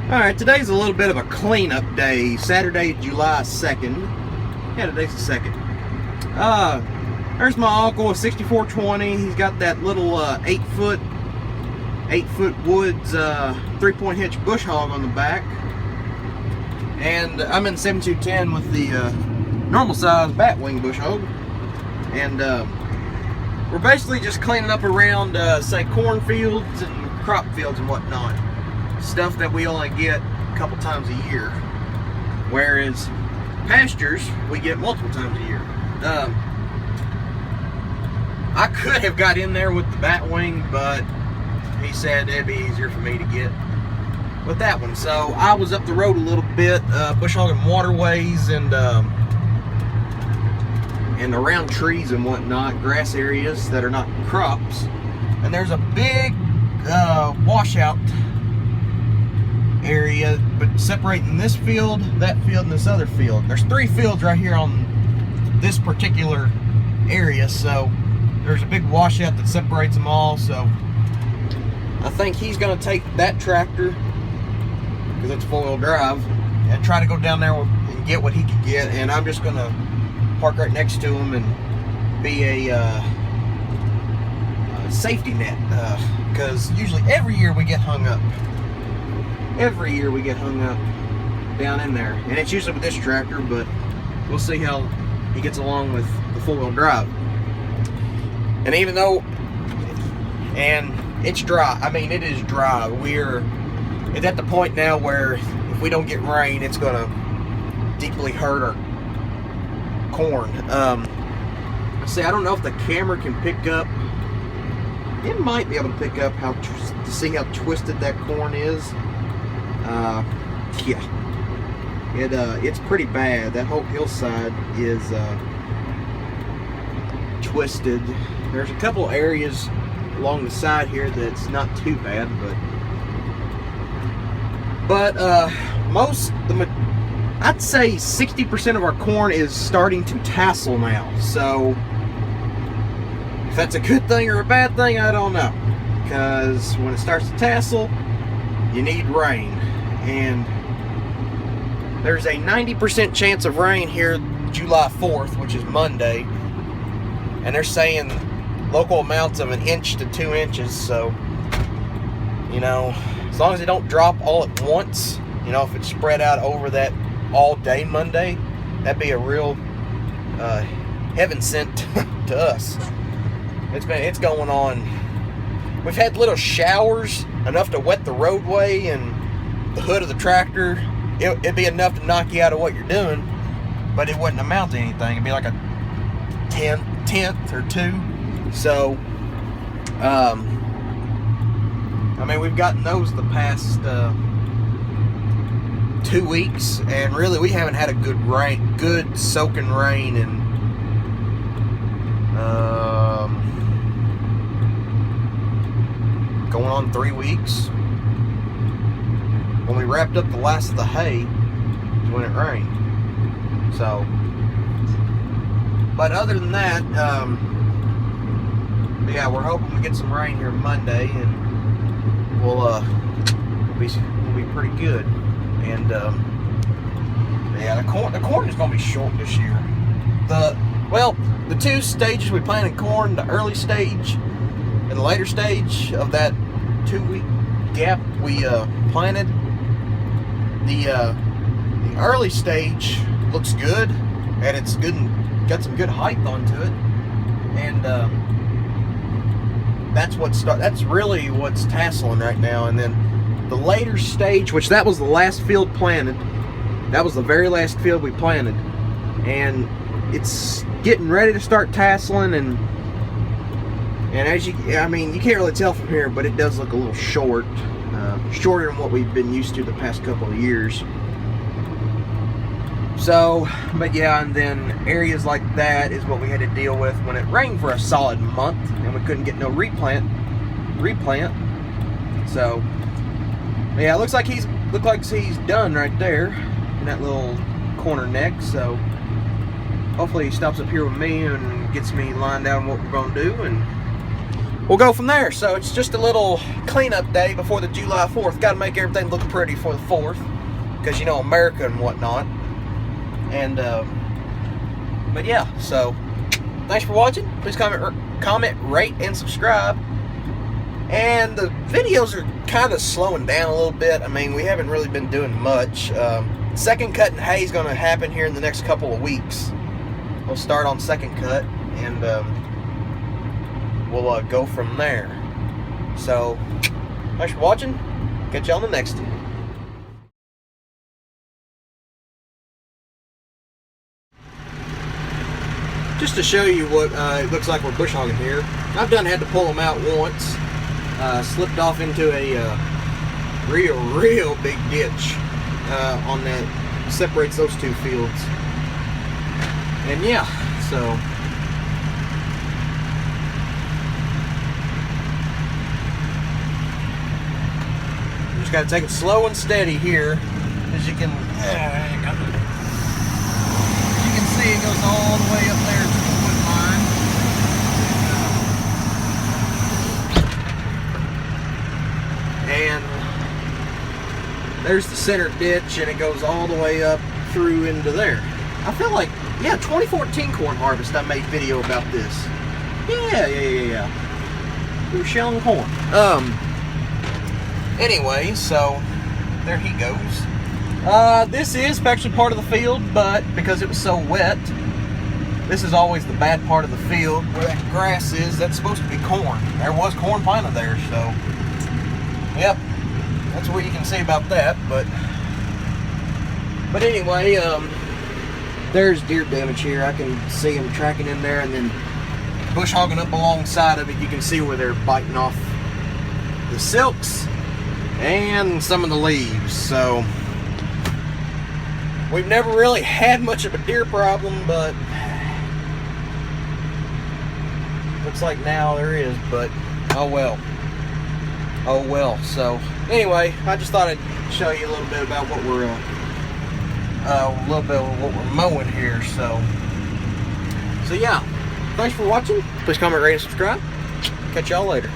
Alright, today's a little bit of a cleanup day. Saturday, July 2nd. Yeah, today's the 2nd. There's my uncle, a 6420. He's got that little 8-foot woods 3-point hitch bush hog on the back. And I'm in 7210 with the normal size bat wing bush hog. And we're basically just cleaning up around, say, cornfields and crop fields and whatnot. Stuff that we only get a couple times a year, whereas pastures we get multiple times a year. I could have got in there with the bat wing, but he said it'd be easier for me to get with that one. So I was up the road a little bit, bush hogging waterways and around trees and whatnot, grass areas that are not crops. And there's a big washout area, but separating this field, that field, and this other field. There's 3 fields right here on this particular area, so there's a big washout that separates them all. So I think he's going to take that tractor, because it's 4-wheel drive, and try to go down there and get what he can get, and I'm just going to park right next to him and be a safety net, because usually every year we get hung up. Every year we get hung up down in there, and it's usually with this tractor, but we'll see how he gets along with the 4-wheel drive. And even though, and it's dry, I mean, it is dry. It's at the point now where if we don't get rain, it's gonna deeply hurt our corn. See, I don't know if the camera can pick up. It might be able to pick up to see how twisted that corn is. Yeah, it's pretty bad. That whole hillside is twisted. There's a couple areas along the side here that's not too bad, but I'd say 60% of our corn is starting to tassel now. So if that's a good thing or a bad thing, I don't know, because when it starts to tassel, you need rain. And there's a 90% chance of rain here July 4th, which is Monday. And they're saying local amounts of 1 inch to 2 inches. So, you know, as long as they don't drop all at once, you know, if it's spread out over that all day Monday, that'd be a real heaven sent to us. It's going on. We've had little showers, enough to wet the roadway and the hood of the tractor. It'd be enough to knock you out of what you're doing, but it wouldn't amount to anything. It'd be like a tenth or 2. So, I mean, we've gotten those the past 2 weeks, and really we haven't had a good soaking rain in going on 3 weeks. When we wrapped up the last of the hay is when it rained. So, but other than that, yeah, we're hoping we get some rain here Monday, and we'll be pretty good. And yeah, the corn is going to be short this year. The 2 stages we planted corn, the early stage and the later stage of that 2-week gap we planted. The early stage looks good, and it's good and got some good height onto it, and that's really what's tasseling right now. And then the later stage, which that was the last field planted, that was the very last field we planted, and it's getting ready to start tasseling, and as you can't really tell from here, but it does look a little shorter than what we've been used to the past couple of years. So, but yeah, and then areas like that is what we had to deal with when it rained for a solid month, and we couldn't get no replant. So, yeah, it looks like he's done right there in that little corner neck. So, hopefully he stops up here with me and gets me lined down what we're gonna do, and we'll go from there. So it's just a little cleanup day before the July 4th. Got to make everything look pretty for the 4th, because you know, America and whatnot. And but yeah, so thanks for watching. Please comment, rate, and subscribe. And the videos are kind of slowing down a little bit. I mean, we haven't really been doing much. Second cut and hay is going to happen here in the next couple of weeks. We'll start on second cut, and we'll go from there. So, thanks for watching. Catch you on the next one. Just to show you what it looks like we're bush hogging here. I've had to pull them out once. Slipped off into a real big ditch on that separates those two fields. And yeah, so you just got to take it slow and steady here, as you can see, it goes all the way up there to the wood line. And there's the center ditch, and it goes all the way up through into there. I feel like, yeah, 2014 corn harvest, I made video about this. Yeah. We were shelling corn. Anyway, so there he goes. This is actually part of the field, but because it was so wet, this is always the bad part of the field. Where that grass is, that's supposed to be corn. There was corn planted there, so yep, that's what you can say about that. But anyway, there's deer damage here. I can see them tracking in there, and then bush hogging up alongside of it. You can see where they're biting off the silks and some of the leaves. So we've never really had much of a deer problem, but looks like now there is. But oh well. So anyway, I just thought I'd show you a little bit about what we're mowing here. So yeah, thanks for watching. Please comment, rate, and subscribe. Catch y'all later.